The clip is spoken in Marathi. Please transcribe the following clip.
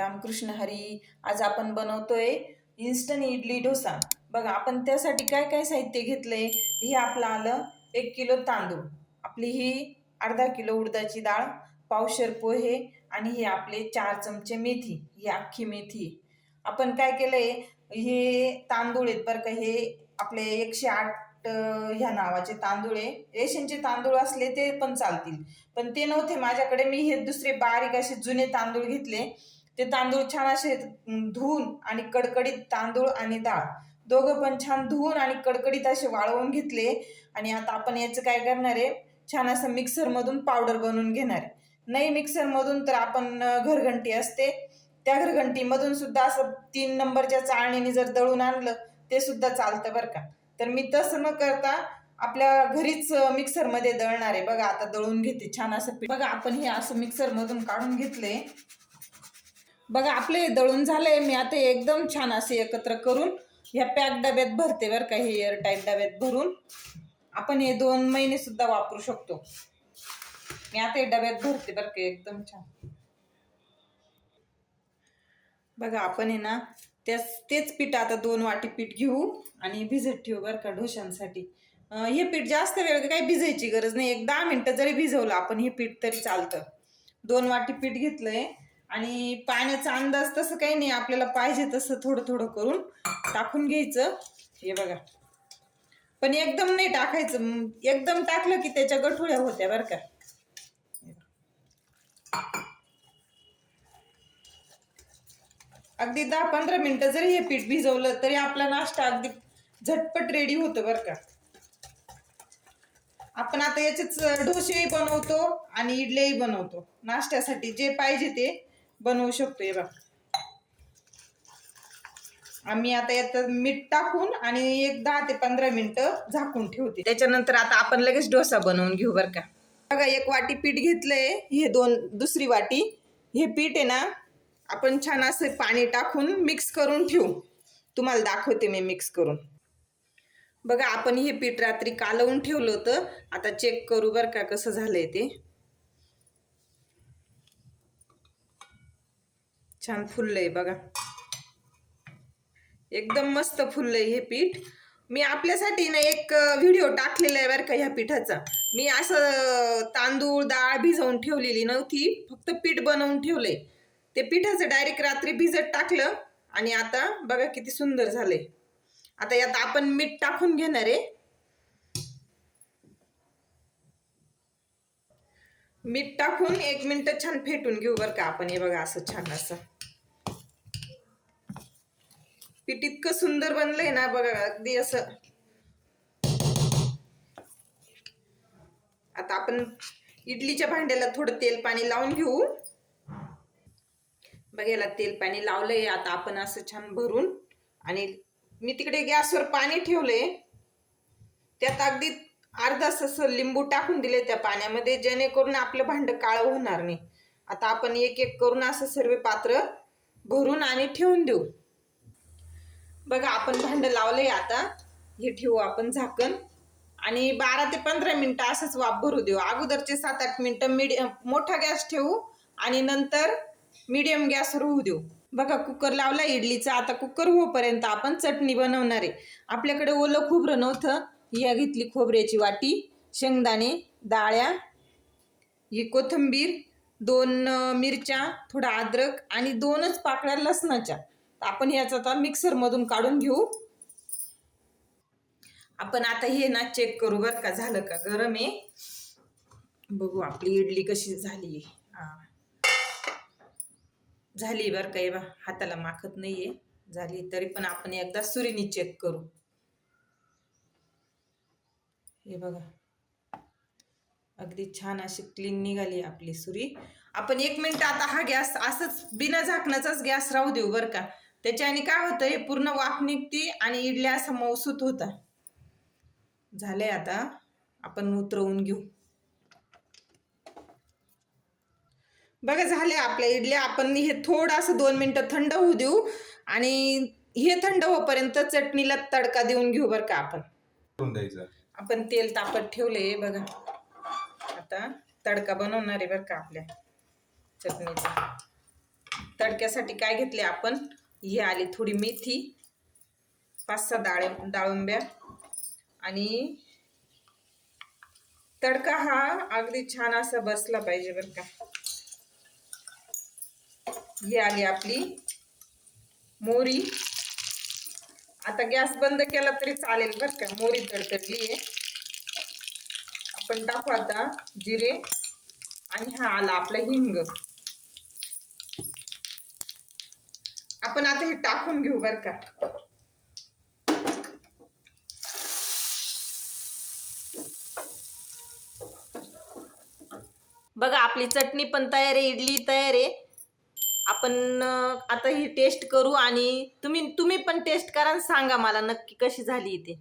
रामकृष्ण हरी. आज आपण बनवतोय इन्स्टंट इडली डोसा. बघा आपण त्यासाठी काय काय साहित्य घेतलंय. हे आपलं आलं 1 किलो तांदूळ, आपली ही अर्धा किलो उडदाची डाळ, पावशेर पोहे आणि हे आपले 4 चमचे मेथी, ही अख्खी मेथी. आपण काय केलंय, हे तांदूळ आहेत बरं का, हे आपले 108 ह्या नावाचे तांदूळ आहे. रेशनचे तांदूळ असले ते पण चालतील, पण ते नव्हते माझ्याकडे. मी हे दुसरे बारीक असे जुने तांदूळ घेतले. ते तांदूळ छान असे धुवून आणि कडकडीत तांदूळ आणि डाळ दोघं पण छान धुवून आणि कडकडीत असे वाळवून घेतले. आणि आता आपण याचं काय करणार आहे, छान असं मिक्सरमधून पावडर बनवून घेणार आहे. नाही मिक्सरमधून तर आपण घरघंटी असते, त्या घरघंटीमधून सुद्धा असं 3 नंबरच्या चाळणीने जर दळून आणलं ते सुद्धा चालतं बरं का. तर मी तसं न करता आपल्या घरीच मिक्सरमध्ये दळणार आहे. बघा आता दळून घेते छान असं पीठ. बघा आपण हे असं मिक्सरमधून काढून घेतले. बघा आपले दळून झाले. मी आता एकदम छान असे एकत्र करून ह्या पॅक डब्यात भरते बरं का. हे एअरटाईट डब्यात भरून आपण हे 2 महिने सुद्धा वापरू शकतो. मी आता हे डब्यात भरते बरं का एकदम छान. बघा आपण आहे ना तेच पीठ आता 2 वाटी पीठ घेऊ आणि भिजत ठेवू बरं का डोशांसाठी. हे पीठ जास्त वेळ काही भिजायची गरज नाही. 1-10 मिनिटं जरी भिजवलं आपण हे पीठ तरी चालतं. 2 वाटी पीठ घेतलंय आणि पाण्याचा अंदाज तसं काही नाही, आपल्याला पाहिजे तसं थोडं थोडं करून टाकून घ्यायचं. हे बघा, पण एकदम नाही टाकायचं. एकदम टाकलं की त्याच्या गठुळ्या होत्या बरं का. अगदी 10-15 मिनिटं जरी हे पीठ भिजवलं तरी आपला नाश्ता अगदी झटपट रेडी होतो बरं का. आपण आता याचेच डोसेही बनवतो आणि इडल्याही बनवतो. नाश्त्यासाठी जे पाहिजे ते बनवू शकतो. हे बघा आम्ही आता यात मीठ टाकून आणि 10 ते 15 मिनिटं झाकून ठेवते. त्याच्यानंतर आता आपण लगेच डोसा बनवून घेऊ बरं का. बघा 1 वाटी पीठ घेतलंय, हे दुसरी वाटी. हे पीठ आहे ना आपण छान असं पाणी टाकून मिक्स करून ठेवू. तुम्हाला दाखवते मी मिक्स करून. बघा आपण हे पीठ रात्री कालवून ठेवलं होतं. आता चेक करू बरं का कसं झालंय ते. छान फुललंय बघा, एकदम मस्त फुललंय हे पीठ. मी आपल्यासाठी ना एक व्हिडिओ टाकलेला आहे बरं का ह्या पिठाचा. मी असं तांदूळ डाळ भिजवून ठेवलेली नव्हती, फक्त पीठ बनवून ठेवलंय. ते पिठाचं डायरेक्ट रात्री भिजत टाकलं आणि आता बघा किती सुंदर झालंय. आता यात आपण मीठ टाकून घेणार आहे. मीठ टाकून 1 मिनिट छान फेटून घेऊ बरं का आपण. हे बघा असं छान असं पीठ इतकं सुंदर बनलंय ना बघा, अगदी असं. आता आपण इडलीच्या भांड्याला थोडं तेल पाणी लावून घेऊ. बघा याला तेल पाणी लावलंय. आता आपण असं छान भरून, आणि मी तिकडे गॅसवर पाणी ठेवलंय, त्यात अगदी अर्धा लिंबू टाकून दिले त्या पाण्यामध्ये, जेणेकरून आपलं भांडं काळं होणार नाही. आता आपण एक एक करून असं सर्व पात्र भरून आणि ठेवून देऊ. बघा आपण भांडं लावलंय. आता हे ठेवू आपण झाकण आणि 12 ते 15 मिनिटं असंच वाफ भरू देऊ. अगोदरचे 7-8 मिनिटं मोठा गॅस ठेवू आणि नंतर मीडियम गॅसवर होऊ देऊ. बघा कुकर लावला इडलीचा. आता कुकर होईपर्यंत आपण चटणी बनवणार आहे. आपल्याकडे ओलं खोबरं नव्हतं, ही घेतली खोबऱ्याची वाटी, शेंगदाणे, डाळ्या, ही कोथिंबीर, 2 मिरच्या, थोडा अद्रक आणि 2च पाकळ्या लसणाच्या. आपण ह्याचं आता मिक्सरमधून काढून घेऊ. आपण आता हे ना चेक करू बरं का, झालं का. गरम आहे, बघू आपली इडली कशी झाली. झाली बरं का. हे बा हाताला माखत नाहीये, झाली. तरी पण आपण एकदा सुरीने चेक करू. हे बघा अगदी छान अशी क्लीन निघाली आपली सुरी. आपण 1 मिनिट आता हा गॅस असंच बिना झाकणाचाच गॅस राहू देऊ बरं का. त्याच्याने काय होतं, हे पूर्ण वाफ निघते आणि इडल्या असं मऊसूत होता. झालंय, आता आपण उतरवून घेऊ. बघा झाले आपल्या इडल्या. आपण हे थोडं असं 2 मिनिटं थंड होऊ देऊ आणि हे थंड होईपर्यंत चटणीला तडका देऊन घेऊ बरं का. आपण तेल तापत ठेवले बघा. आता तडका बनवणार आहे बरं का आपल्या चटणीचा. तडक्यासाठी काय घेतले आपण, ही आली थोडी मेथी, 5-6 डाळिंब्या, आणि तडका हा अगदी छान असा बसला पाहिजे बरं का. ही आली आपली मोहरी. आता गॅस बंद केला तरी चालेल बरं का, मोहरी तडतडली आहे. आपण टाकू आता जिरे, आणि हा आला आपला हिंग. आपण आता हे टाकून घेऊ बरं का. बघा आपली चटणी पण तयार आहे, इडली तयार आहे. आपण आता ही टेस्ट करू, आणि तुम्ही पण टेस्ट करा आणि सांगा मला नक्की कशी झाली ते.